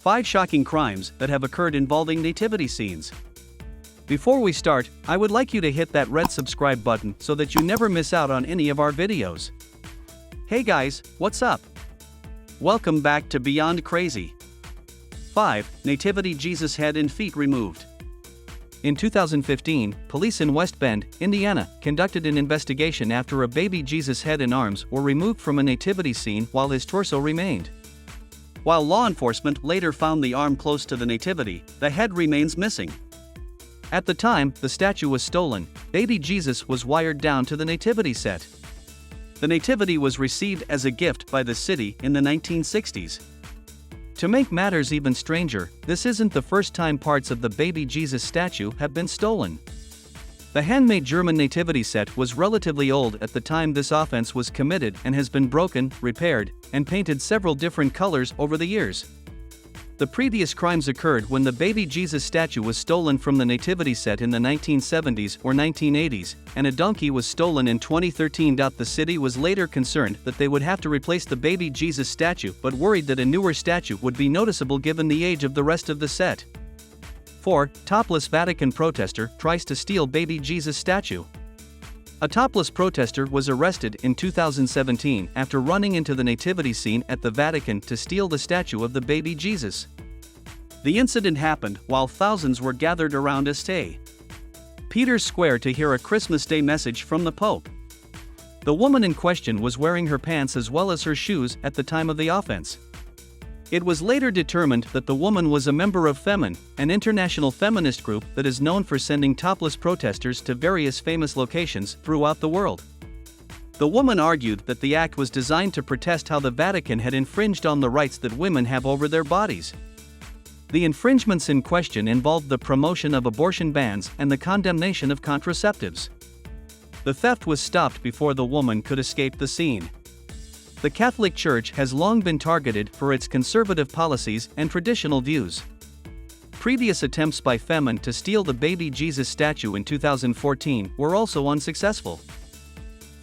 5 shocking crimes that have occurred involving nativity scenes. Before we start, I would like you to hit that red subscribe button so that you never miss out on any of our videos. Hey guys, what's up? Welcome back to Beyond Crazy. 5. Nativity Jesus head and feet removed. In 2015, police in West Bend, Indiana, conducted an investigation after a baby Jesus head and arms were removed from a nativity scene while his torso remained. While law enforcement later found the arm close to the nativity, the head remains missing. At the time the statue was stolen, baby Jesus was wired down to the nativity set. The nativity was received as a gift by the city in the 1960s. To make matters even stranger, this isn't the first time parts of the baby Jesus statue have been stolen. The handmade German nativity set was relatively old at the time this offense was committed and has been broken, repaired, and painted several different colors over the years. The previous crimes occurred when the baby Jesus statue was stolen from the nativity set in the 1970s or 1980s, and a donkey was stolen in 2013. The city was later concerned that they would have to replace the baby Jesus statue but worried that a newer statue would be noticeable given the age of the rest of the set. 4. Topless Vatican protester tries to steal baby Jesus statue. A topless protester was arrested in 2017 after running into the nativity scene at the Vatican to steal the statue of the baby Jesus. The incident happened while thousands were gathered around St. Peter's Square to hear a Christmas Day message from the Pope. The woman in question was wearing her pants as well as her shoes at the time of the offense. It was later determined that the woman was a member of Femin, an international feminist group that is known for sending topless protesters to various famous locations throughout the world. The woman argued that the act was designed to protest how the Vatican had infringed on the rights that women have over their bodies. The infringements in question involved the promotion of abortion bans and the condemnation of contraceptives. The theft was stopped before the woman could escape the scene. The Catholic Church has long been targeted for its conservative policies and traditional views. Previous attempts by Femin to steal the baby Jesus statue in 2014 were also unsuccessful.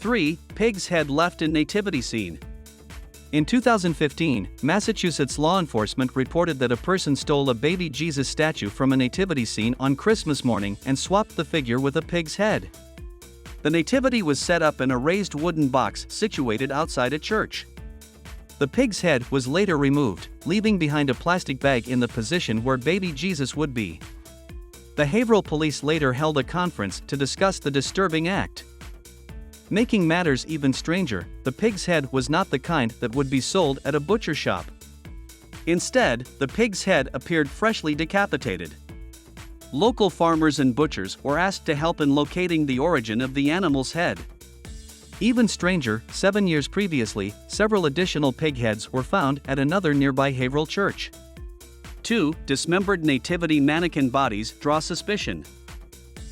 3. Pig's head left in nativity scene. In 2015, Massachusetts law enforcement reported that a person stole a baby Jesus statue from a nativity scene on Christmas morning and swapped the figure with a pig's head. The nativity was set up in a raised wooden box situated outside a church. The pig's head was later removed, leaving behind a plastic bag in the position where baby Jesus would be. The Haverhill police later held a conference to discuss the disturbing act. Making matters even stranger, the pig's head was not the kind that would be sold at a butcher shop. Instead, the pig's head appeared freshly decapitated. Local farmers and butchers were asked to help in locating the origin of the animal's head. Even stranger, 7 years previously, several additional pig heads were found at another nearby Haverhill church. 2. Dismembered nativity mannequin bodies draw suspicion.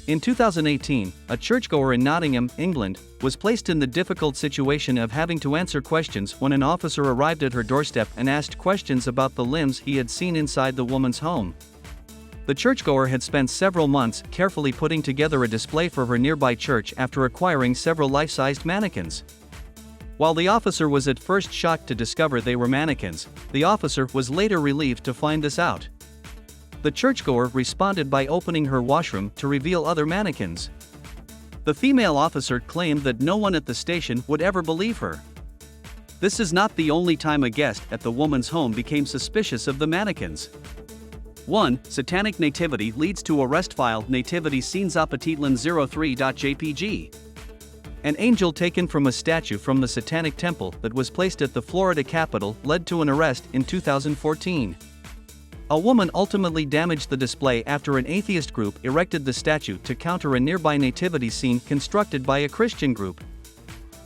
In 2018, a churchgoer in Nottingham, England, was placed in the difficult situation of having to answer questions when an officer arrived at her doorstep and asked questions about the limbs he had seen inside the woman's home. The churchgoer had spent several months carefully putting together a display for her nearby church after acquiring several life-sized mannequins. While the officer was at first shocked to discover they were mannequins, the officer was later relieved to find this out. The churchgoer responded by opening her washroom to reveal other mannequins. The female officer claimed that no one at the station would ever believe her. This is not the only time a guest at the woman's home became suspicious of the mannequins. 1. Satanic nativity leads to arrest. File Nativity scenes Apatitlan 03.jpg. An angel taken from a statue from the Satanic Temple that was placed at the Florida Capitol led to an arrest in 2014. A woman ultimately damaged the display after an atheist group erected the statue to counter a nearby nativity scene constructed by a Christian group.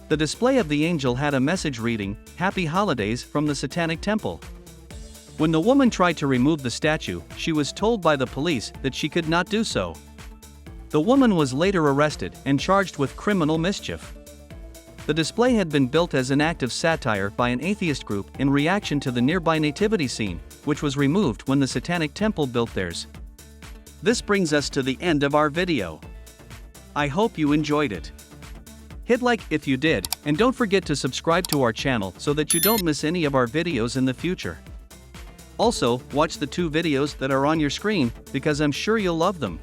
The display of the angel had a message reading, "Happy Holidays from the Satanic Temple." When the woman tried to remove the statue, she was told by the police that she could not do so. The woman was later arrested and charged with criminal mischief. The display had been built as an act of satire by an atheist group in reaction to the nearby nativity scene, which was removed when the Satanic Temple built theirs. This brings us to the end of our video. I hope you enjoyed it. Hit like if you did, and don't forget to subscribe to our channel so that you don't miss any of our videos in the future. Also, watch the 2 videos that are on your screen, because I'm sure you'll love them.